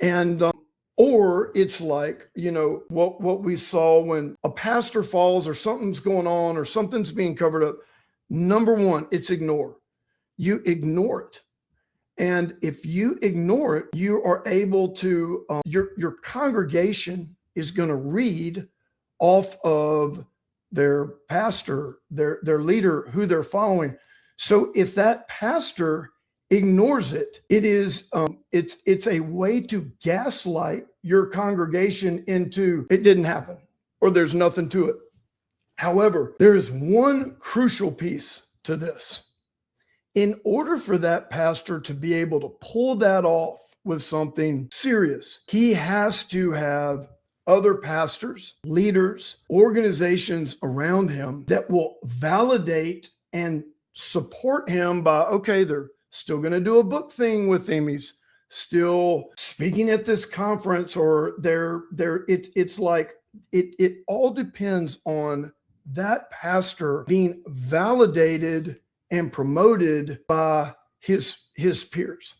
And or it's like, what we saw when a pastor falls or something's going on or something's being covered up. Number one, it's ignore. You ignore it. And if you ignore it, you are able to, your congregation is going to read off of their pastor, their leader, who they're following. So if that pastor ignores it, it's a way to gaslight your congregation into it didn't happen or there's nothing to it. However, there is one crucial piece to this. In order for that pastor to be able to pull that off with something serious, he has to have other pastors, leaders, organizations around him that will validate and support him by, okay, they're still going to do a book thing with him. He's still speaking at this conference, or it's like it all depends on that pastor being validated and promoted by his peers.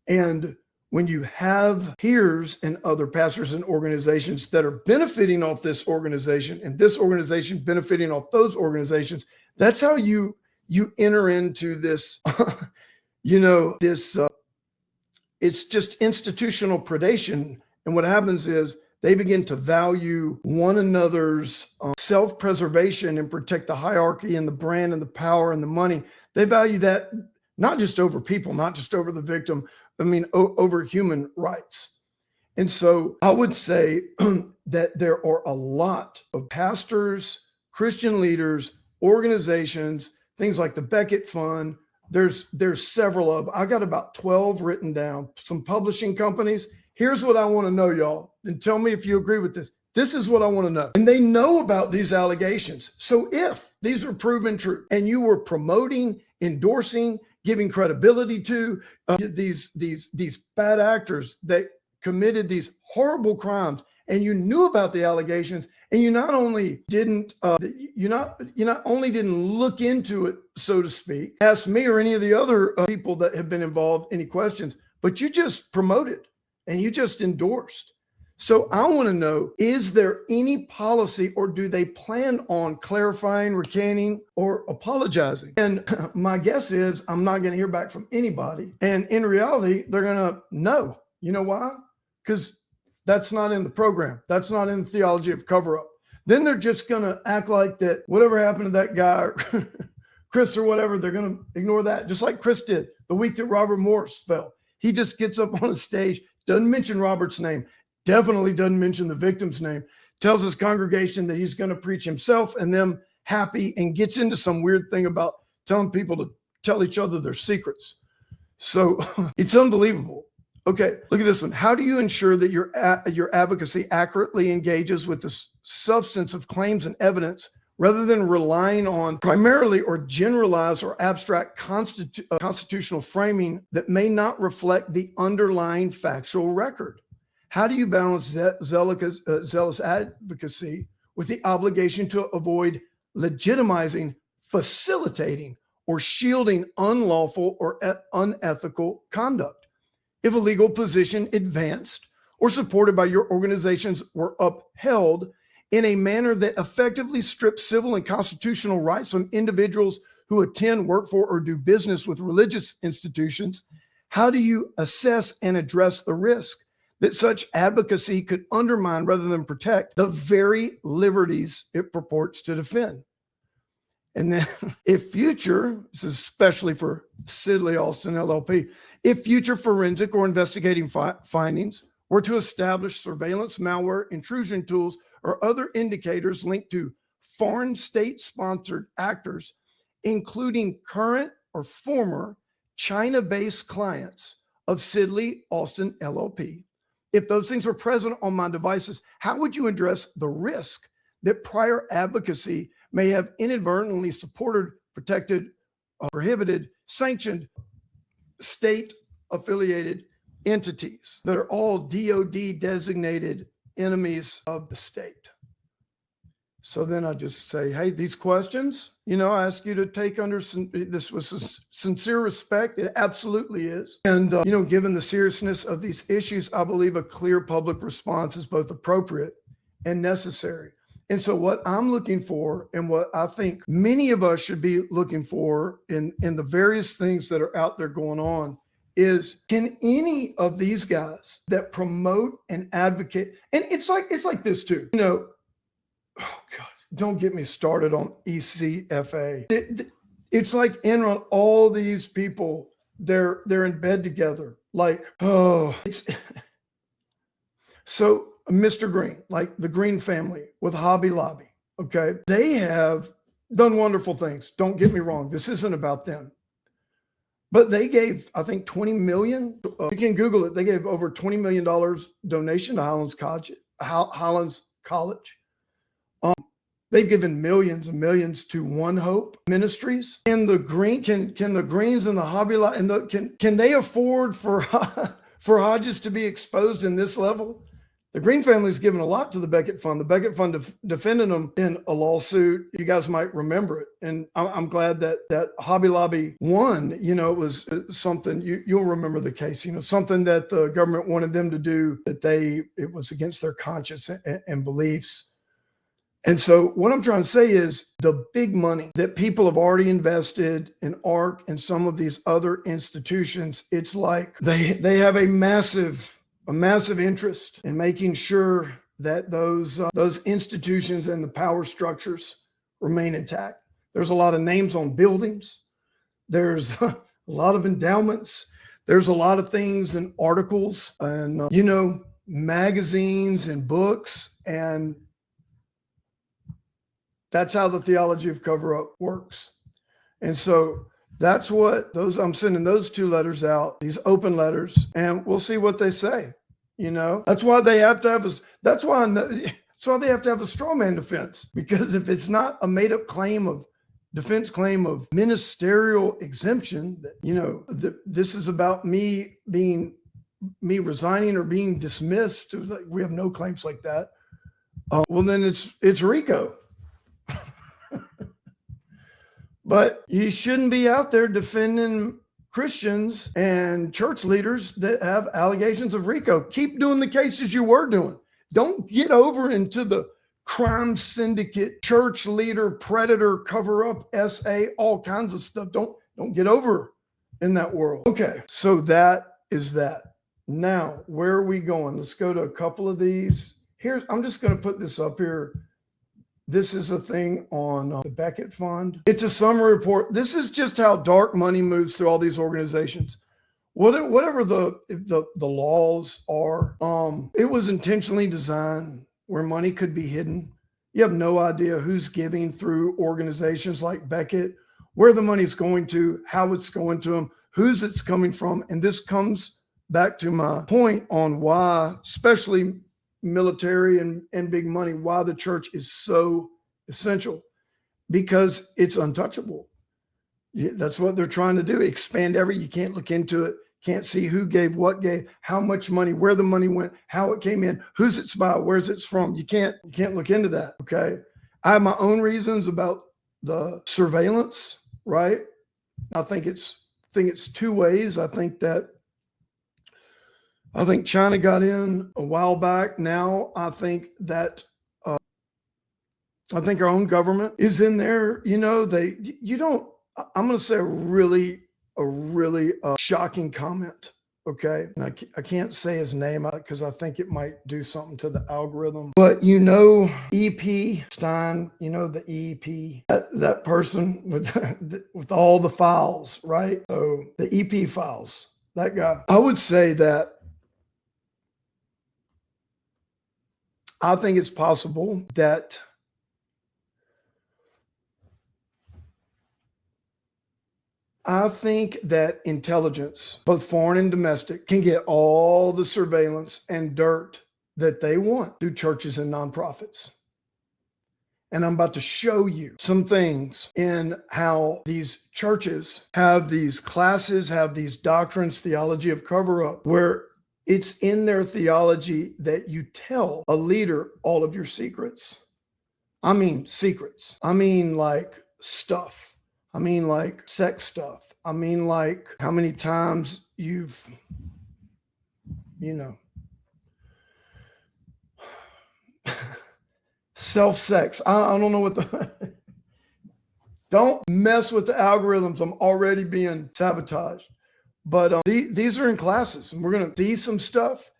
And when you have peers and other pastors and organizations that are benefiting off this organization and this organization benefiting off those organizations, that's how you enter into this, it's just institutional predation. And what happens is they begin to value one another's self-preservation and protect the hierarchy and the brand and the power and the money. They value that not just over people, not just over the victim, over human rights. And so I would say that there are a lot of pastors, Christian leaders, organizations, things like the Beckett Fund. There's several of them. I got about 12 written down, some publishing companies. Here's what I want to know, y'all, and tell me if you agree with this. This is what I want to know. And they know about these allegations. So if these are proven true and you were promoting, endorsing, giving credibility to these bad actors that committed these horrible crimes, and you knew about the allegations, and you not only didn't look into it, so to speak, ask me or any of the other people that have been involved any questions, but you just promoted and you just endorsed. So I want to know, is there any policy, or do they plan on clarifying, recanting, or apologizing? And my guess is I'm not going to hear back from anybody. And in reality, they're going to know. You know why? Because that's not in the program. That's not in the theology of cover-up. Then they're just going to act like that whatever happened to that guy, Chris or whatever, they're going to ignore that, just like Chris did the week that Robert Morris fell. He just gets up on a stage, doesn't mention Robert's name, definitely doesn't mention the victim's name, tells his congregation that he's going to preach himself and them happy, and gets into some weird thing about telling people to tell each other their secrets. So it's unbelievable. Okay, look at this one. How do you ensure that your advocacy accurately engages with the substance of claims and evidence rather than relying on primarily or generalized or abstract constitutional framing that may not reflect the underlying factual record? How do you balance zealous advocacy with the obligation to avoid legitimizing, facilitating, or shielding unlawful or unethical conduct? If a legal position advanced or supported by your organizations were upheld in a manner that effectively strips civil and constitutional rights from individuals who attend, work for, or do business with religious institutions, how do you assess and address the risk that such advocacy could undermine rather than protect the very liberties it purports to defend? And then if future, this is especially for Sidley Austin LLP, if future forensic or investigating findings were to establish surveillance, malware, intrusion tools, or other indicators linked to foreign state-sponsored actors, including current or former China-based clients of Sidley Austin LLP, if those things were present on my devices, how would you address the risk that prior advocacy may have inadvertently supported, protected, prohibited, sanctioned state-affiliated entities that are all DOD designated enemies of the state? So then I just say, hey, these questions, I ask you to take under this with sincere respect. It absolutely is. And, given the seriousness of these issues, I believe a clear public response is both appropriate and necessary. And so what I'm looking for, and what I think many of us should be looking for in the various things that are out there going on, is, can any of these guys that promote and advocate, and it's like this too, oh God, don't get me started on ECFA. It's like Enron, all these people, they're in bed together. Like, so Mr. Green, like the Green family with Hobby Lobby, okay? They have done wonderful things. Don't get me wrong. This isn't about them. But they gave, I think, $20 million. You can Google it. They gave over $20 million donation to Highlands College. They've given millions and millions to One Hope Ministries. And the Green, can the Greens and the Hobby Lobby, and can they afford for Hodges to be exposed in this level? The Green family's given a lot to the Becket Fund. The Becket Fund defended them in a lawsuit. You guys might remember it. And I'm glad that Hobby Lobby won. It was something, you'll remember the case, something that the government wanted them to do, it was against their conscience and beliefs. And so what I'm trying to say is, the big money that people have already invested in ARC and some of these other institutions, it's like they have a massive interest in making sure that those institutions and the power structures remain intact. There's a lot of names on buildings. There's a lot of endowments. There's a lot of things and articles and, magazines and books. And that's how the theology of cover-up works. And so that's what I'm sending those 2 letters out, these open letters, and we'll see what they say. That's why they have to have they have to have a straw man defense, because if it's not a made up defense claim of ministerial exemption, that, this is about me resigning or being dismissed. Like, we have no claims like that. Well, then it's RICO. But you shouldn't be out there defending Christians and church leaders that have allegations of RICO. Keep doing the cases you were doing. Don't get over into the crime syndicate, church leader, predator, cover up, SA, all kinds of stuff. Don't get over in that world. Okay, so that is that. Now, where are we going? Let's go to a couple of these. I'm just going to put this up here. This is a thing on the Becket Fund. It's a summary report. This is just how dark money moves through all these organizations. Whatever the laws are, it was intentionally designed where money could be hidden. You have no idea who's giving through organizations like Becket, where the money's going to, how it's going to them, who's it's coming from. And this comes back to my point on why, especially military and big money, why the church is so essential, because it's untouchable. That's what they're trying to do. Expand you can't look into it, can't see who gave, what gave, how much money, where the money went, how it came in, who's it's by, where's it's from. You can't look into that. Okay. I have my own reasons about the surveillance, right? I think it's 2 ways. I think China got in a while back. Now I think that I think our own government is in there. I'm going to say a really shocking comment. Okay. And I can't say his name because I think it might do something to the algorithm. But E.P. Stein, the E.P., that person with all the files, right? So the E.P. files, that guy. I would say that I think it's possible that intelligence, both foreign and domestic, can get all the surveillance and dirt that they want through churches and nonprofits. And I'm about to show you some things in how these churches have these classes, have these doctrines, theology of cover-up, where it's in their theology that you tell a leader all of your secrets. I mean secrets. I mean like stuff. I mean like sex stuff. I mean like how many times you've, self-sex. I don't know what the don't mess with the algorithms. I'm already being sabotaged. But these are in classes, and we're going to see some stuff